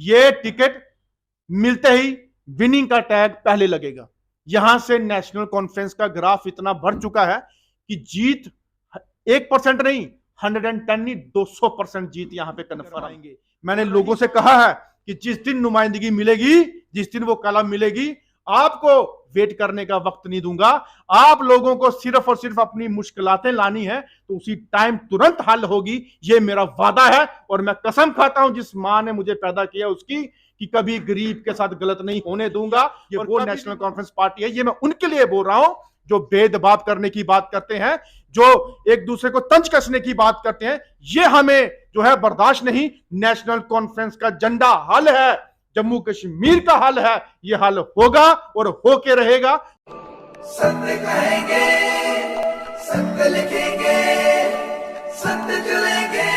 ये टिकट मिलते ही विनिंग का टैग पहले लगेगा। यहां से नेशनल कॉन्फ्रेंस का ग्राफ इतना बढ़ चुका है कि जीत 1% नहीं, 110 नहीं, 200% जीत यहां पे कन्फर्म आएंगे। मैंने लोगों से कहा है कि जिस दिन नुमाइंदगी मिलेगी, जिस दिन वो कलम मिलेगी, आपको वेट करने का वक्त नहीं दूंगा। आप लोगों को सिर्फ और सिर्फ अपनी मुश्किलातें लानी है तो उसी टाइम तुरंत हल होगी, ये मेरा वादा है। और मैं कसम खाता हूं जिस मां ने मुझे पैदा किया उसकी, कि कभी गरीब के साथ गलत नहीं होने दूंगा। ये वो नेशनल कॉन्फ्रेंस पार्टी है, ये मैं उनके लिए बोल रहा हूं जो भेदभाव करने की बात करते हैं, जो एक दूसरे को तंज कसने की बात करते हैं। ये हमें जो है बर्दाश्त नहीं। नेशनल कॉन्फ्रेंस का झंडा हल है, जम्मू कश्मीर का हल है, ये हल होगा और होके रहेगा। सत्य कहेंगे, सत्य लिखेंगे, सत्य चलेंगे।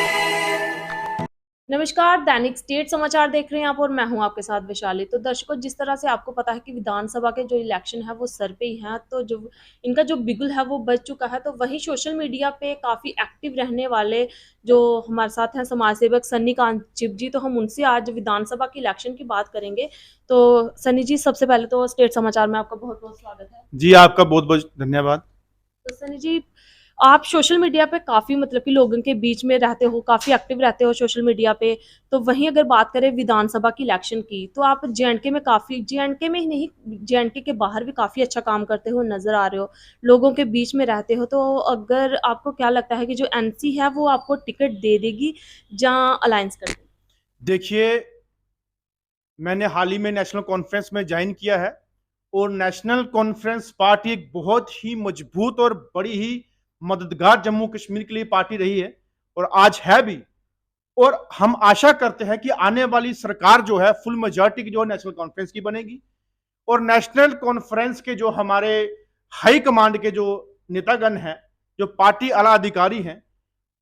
नमस्कार, दैनिक स्टेट समाचार देख रहे हैं आप और मैं हूं आपके साथ वैशाली। तो दर्शकों, जिस तरह से आपको पता है कि विधानसभा के जो इलेक्शन है वो सर पे ही है, तो जो इनका जो बिगुल है वो बज चुका है। तो वहीं सोशल मीडिया पे काफ़ी एक्टिव रहने वाले जो हमारे साथ हैं समाज सेवक सन्नी कांचिप जी, तो हम उनसे आज विधानसभा की इलेक्शन की बात करेंगे। तो सन्नी जी, सबसे पहले तो स्टेट समाचार में आपका बहुत बहुत स्वागत है। जी, आपका बहुत बहुत धन्यवाद। तो सनी जी, आप सोशल मीडिया पे काफ़ी मतलब कि लोगों के बीच में रहते हो, काफ़ी एक्टिव रहते हो सोशल मीडिया पे। तो वहीं अगर बात करें विधानसभा की इलेक्शन की, तो आप जेएंडके में काफ़ी, जेएंडके में ही नहीं, जेएंडके के बाहर भी काफ़ी अच्छा काम करते हो नज़र आ रहे हो, लोगों के बीच में रहते हो। तो अगर आपको क्या लगता है कि जो एनसी है वो आपको टिकट दे देगी या अलायंस कर देगी? देखिए, मैंने हाल ही में नेशनल कॉन्फ्रेंस में ज्वाइन किया है और नेशनल कॉन्फ्रेंस पार्टी एक बहुत ही मजबूत और बड़ी ही मददगार जम्मू कश्मीर के लिए पार्टी रही है और आज है भी। और हम आशा करते हैं कि आने वाली सरकार जो है फुल मेजॉरिटी की जो नेशनल कॉन्फ्रेंस की बनेगी और नेशनल कॉन्फ्रेंस के जो हमारे हाई कमांड के जो नेतागण हैं, जो पार्टी आला अधिकारी हैं,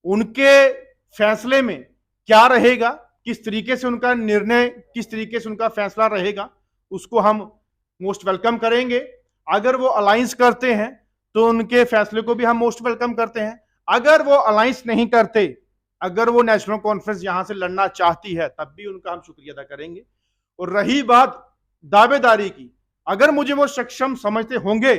उनके फैसले में क्या रहेगा, किस तरीके से उनका निर्णय, किस तरीके से उनका फैसला रहेगा, उसको हम मोस्ट वेलकम करेंगे। अगर वो अलायंस करते हैं तो उनके फैसले को भी हम मोस्ट वेलकम करते हैं। अगर वो अलायंस नहीं करते, अगर वो नेशनल कॉन्फ्रेंस यहां से लड़ना चाहती है, तब भी उनका हम शुक्रिया अदा करेंगे। और रही बात दावेदारी की, अगर मुझे वो सक्षम समझते होंगे,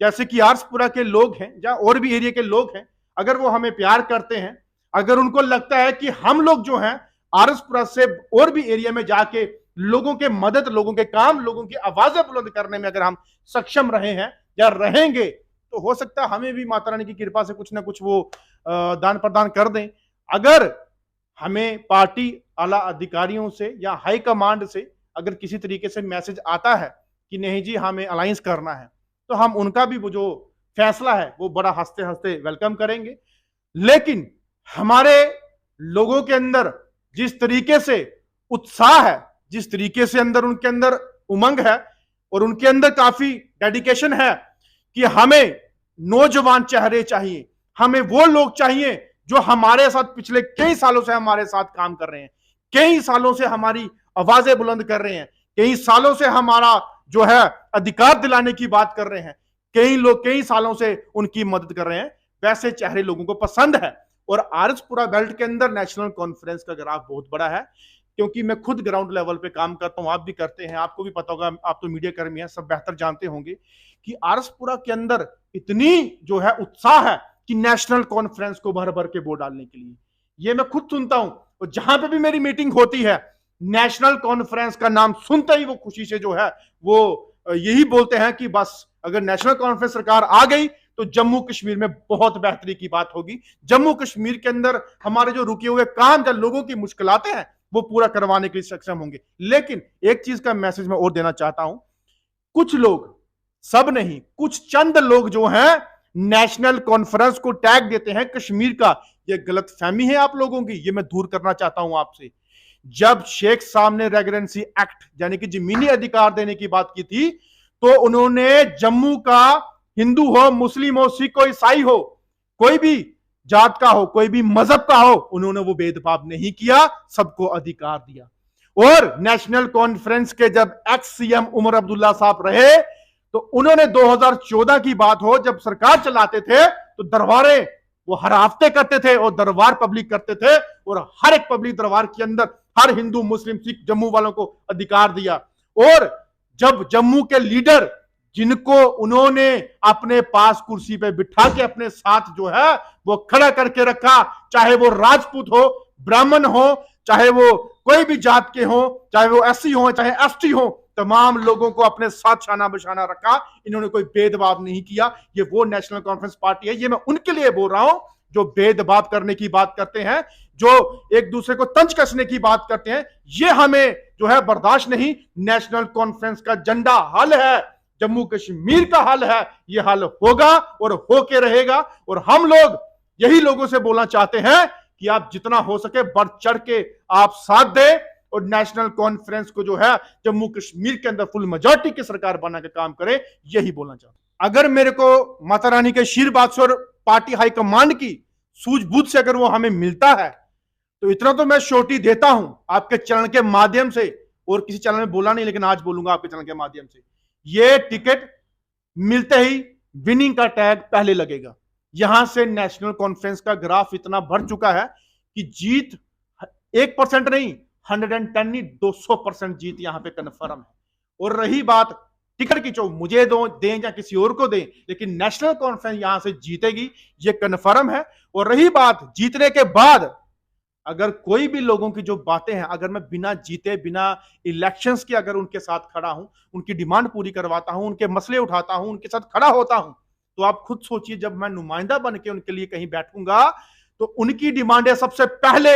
जैसे कि आरसपुरा के लोग हैं या और भी एरिया के लोग हैं, अगर वो हमें प्यार करते हैं, अगर उनको लगता है कि हम लोग जो हैं आरसपुरा से और भी एरिया में जाके लोगों के मदद, लोगों के काम, लोगों की आवाजें बुलंद करने में अगर हम सक्षम रहे हैं या रहेंगे, तो हो सकता है हमें भी माता रानी की कृपा से कुछ ना कुछ वो दान प्रदान कर दें। अगर हमें पार्टी आला अधिकारियों से या हाई कमांड से अगर किसी तरीके से मैसेज आता है कि नहीं जी हमें अलायंस करना है, तो हम उनका भी वो जो फैसला है वो बड़ा हंसते हंसते वेलकम करेंगे। लेकिन हमारे लोगों के अंदर जिस तरीके से उत्साह है, जिस तरीके से अंदर उनके अंदर उमंग है और उनके अंदर काफी डेडिकेशन है कि हमें नौजवान चेहरे चाहिए, हमें वो लोग चाहिए जो हमारे साथ पिछले कई सालों से हमारे साथ काम कर रहे हैं, कई सालों से हमारी आवाजें बुलंद कर रहे हैं, कई सालों से हमारा जो है अधिकार दिलाने की बात कर रहे हैं, कई लोग कई सालों से उनकी मदद कर रहे हैं। वैसे चेहरे लोगों को पसंद है। और आरएसपुरा बेल्ट के अंदर नेशनल कॉन्फ्रेंस का ग्राफ बहुत बड़ा है, क्योंकि मैं खुद ग्राउंड लेवल पे काम करता हूं, आप भी करते हैं, आपको भी पता होगा, आप तो मीडिया कर्मी हैं, सब बेहतर जानते होंगे कि आरएसपुरा के अंदर इतनी जो है उत्साह है कि नेशनल कॉन्फ्रेंस को भर भर के वोट डालने के लिए। ये मैं खुद सुनता हूं और जहां पे भी मेरी मीटिंग होती है, नेशनल कॉन्फ्रेंस का नाम सुनते ही वो खुशी से जो है वो यही बोलते हैं कि बस अगर नेशनल कॉन्फ्रेंस सरकार आ गई तो जम्मू कश्मीर में बहुत बेहतरी की बात होगी। जम्मू कश्मीर के अंदर हमारे जो रुके हुए काम या लोगों की मुश्किलातें हैं वो पूरा करवाने के लिए सक्षम होंगे। लेकिन एक चीज का मैसेज मैं और देना चाहता हूं, कुछ लोग, सब नहीं, कुछ चंद लोग जो हैं नेशनल कॉन्फ्रेंस को टैग देते हैं कश्मीर का, ये गलत फहमी है आप लोगों की, ये मैं दूर करना चाहता हूं आपसे। जब शेख साहब ने रेगुलेंसी एक्ट यानी कि जमीनी अधिकार देने की बात की थी, तो उन्होंने जम्मू का हिंदू हो, मुस्लिम हो, सिख हो, ईसाई हो, कोई भी जात का हो, कोई भी मजहब का हो, उन्होंने वो भेदभाव नहीं किया, सबको अधिकार दिया। और नेशनल कॉन्फ्रेंस के जब एक्स सीएम उमर अब्दुल्ला साहब रहे, तो उन्होंने 2014 की बात हो, जब सरकार चलाते थे तो दरबारें वो हर हफ्ते करते थे और दरबार पब्लिक करते थे और हर एक पब्लिक दरबार के अंदर हर हिंदू मुस्लिम सिख जम्मू वालों को अधिकार दिया। और जब जम्मू के लीडर जिनको उन्होंने अपने पास कुर्सी पे बिठा के अपने साथ जो है वो खड़ा करके रखा, चाहे वो राजपूत हो, ब्राह्मण हो, चाहे वो कोई भी जात के हो, चाहे वो एससी हो चाहे एसटी हो, तमाम लोगों को अपने साथ शाना बशाना रखा। इन्होंने कोई भेदभाव नहीं किया। ये वो नेशनल कॉन्फ्रेंस पार्टी है। ये मैं उनके लिए बोल रहा हूं जो भेदभाव करने की बात करते हैं, जो एक दूसरे को तंज कसने की बात करते हैं। ये हमें जो है बर्दाश्त नहीं। नेशनल कॉन्फ्रेंस का झंडा हल है, जम्मू कश्मीर का हल है। ये हल होगा और होके रहेगा। और हम लोग यही लोगों से बोलना चाहते हैं कि आप जितना हो सके बढ़ चढ़ के आप साथ दें और नेशनल कॉन्फ्रेंस को जो है जम्मू कश्मीर के अंदर फुल मेजॉरिटी की सरकार बना के काम करें। यही बोलना चाहता हूं। अगर मेरे को माता रानी के आशीर्वाद से और पार्टी हाईकमांड की सूझबूझ से अगर वो हमें मिलता है तो इतना तो मैं श्योरिटी देता हूं आपके चैनल के माध्यम से, और किसी चैनल में बोला नहीं लेकिन आज बोलूंगा आपके चैनल के माध्यम से, ये टिकट मिलते ही विनिंग का टैग पहले लगेगा। यहां से नेशनल कॉन्फ्रेंस का ग्राफ इतना बढ़ चुका है कि जीत 1% नहीं, 110 नहीं, 200% जीत यहां पे कन्फर्म है। और रही बात टिकट की, जो मुझे दो दें या किसी और को दें, लेकिन नेशनल कॉन्फ्रेंस यहां से जीतेगी, ये कन्फर्म है। और रही बात जीतने के बाद अगर कोई भी लोगों की जो बातें हैं, अगर मैं बिना जीते बिना इलेक्शंस के अगर उनके साथ खड़ा हूं, उनकी डिमांड पूरी करवाता हूं, उनके मसले उठाता हूं, उनके साथ खड़ा होता हूं, तो आप खुद सोचिए जब मैं नुमाइंदा बन के उनके लिए कहीं बैठूंगा तो उनकी डिमांडें सबसे पहले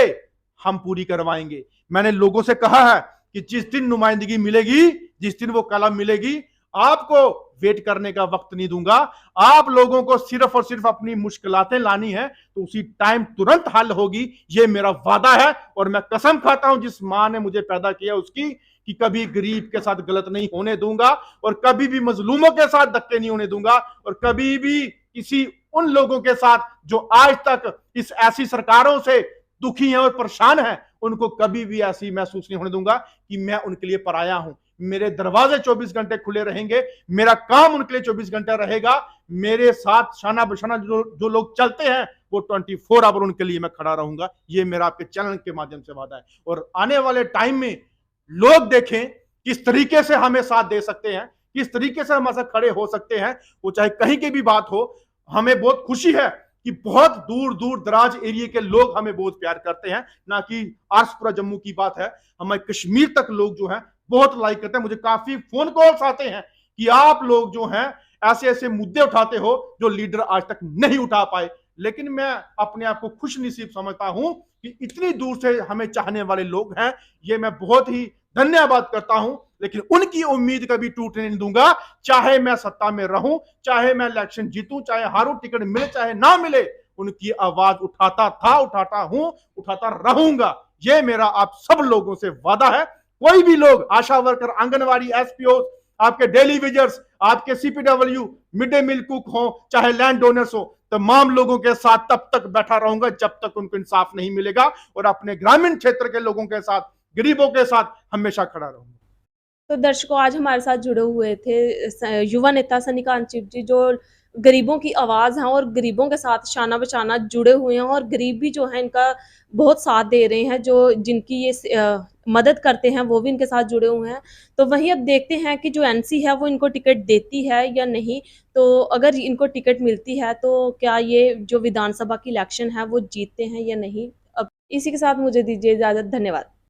हम पूरी करवाएंगे। मैंने लोगों से कहा है कि जिस दिन नुमाइंदगी मिलेगी, जिस दिन वो कलम मिलेगी, आपको वेट करने का वक्त नहीं दूंगा। आप लोगों को सिर्फ और सिर्फ अपनी मुश्किलातें लानी है तो उसी टाइम तुरंत हल होगी। ये मेरा वादा है। और मैं कसम खाता हूं जिस मां ने मुझे पैदा किया उसकी, कि कभी गरीब के साथ गलत नहीं होने दूंगा और कभी भी मजलूमों के साथ धक्के नहीं होने दूंगा और कभी भी किसी उन लोगों के साथ जो आज तक इस ऐसी सरकारों से दुखी हैं और परेशान हैं, उनको कभी भी ऐसी महसूस नहीं होने दूंगा कि मैं उनके लिए पराया हूं। मेरे दरवाजे 24 घंटे खुले रहेंगे, मेरा काम उनके लिए 24 घंटे रहेगा। मेरे साथ शाना बशाना जो लोग चलते हैं वो 24 आवर उनके लिए मैं खड़ा रहूंगा। ये मेरा आपके चैनल के माध्यम से वादा है। और आने वाले टाइम में लोग देखें किस तरीके से हमें साथ दे सकते हैं, किस तरीके से हमारे साथ खड़े हो सकते हैं, वो चाहे कहीं की भी बात हो। हमें बहुत खुशी है कि बहुत दूर दूर दराज एरिया के लोग हमें बहुत प्यार करते हैं, ना कि आरसपुरा जम्मू की बात है, हमारे कश्मीर तक लोग जो हैं बहुत लाइक करते हैं। मुझे काफी फोन कॉल्स आते हैं कि आप लोग जो हैं ऐसे ऐसे मुद्दे उठाते हो जो लीडर आज तक नहीं उठा पाए। लेकिन मैं अपने आप को खुश नसीब समझता हूं कि इतनी दूर से हमें चाहने वाले लोग हैं। ये मैं बहुत ही धन्यवाद करता हूं, लेकिन उनकी उम्मीद कभी टूटने नहीं दूंगा। चाहे मैं सत्ता में रहूं, चाहे मैं इलेक्शन जीतूं, चाहे हारूं, टिकट मिले चाहे ना मिले, उनकी आवाज उठाता था, उठाता हूं, उठाता रहूंगा। ये मेरा आप सब लोगों से वादा है। कोई भी लोग, आशा वर्कर, आंगनवाड़ी, एसपीओ, आपके डेली विजर्स, आपके CPW, mid day meal cook हो, चाहे लैंड डोनर्स हो, तमाम लोगों के साथ तब तक बैठा रहूंगा जब तक उनको इंसाफ नहीं मिलेगा। और अपने ग्रामीण क्षेत्र के लोगों के साथ, गरीबों के साथ हमेशा खड़ा रहूंगा। तो दर्शकों, आज हमारे साथ जुड़े हुए थे युवा नेता सन्नी कांत जी, जो गरीबों की आवाज़ हैं और गरीबों के साथ शाना बशाना जुड़े हुए हैं और गरीब भी जो है इनका बहुत साथ दे रहे हैं। जो जिनकी ये मदद करते हैं वो भी इनके साथ जुड़े हुए हैं। तो वहीं अब देखते हैं कि जो एनसी है वो इनको टिकट देती है या नहीं। तो अगर इनको टिकट मिलती है तो क्या ये जो विधानसभा की इलेक्शन है वो जीतते हैं या नहीं। अब इसी के साथ मुझे दीजिए इजाज़त। धन्यवाद।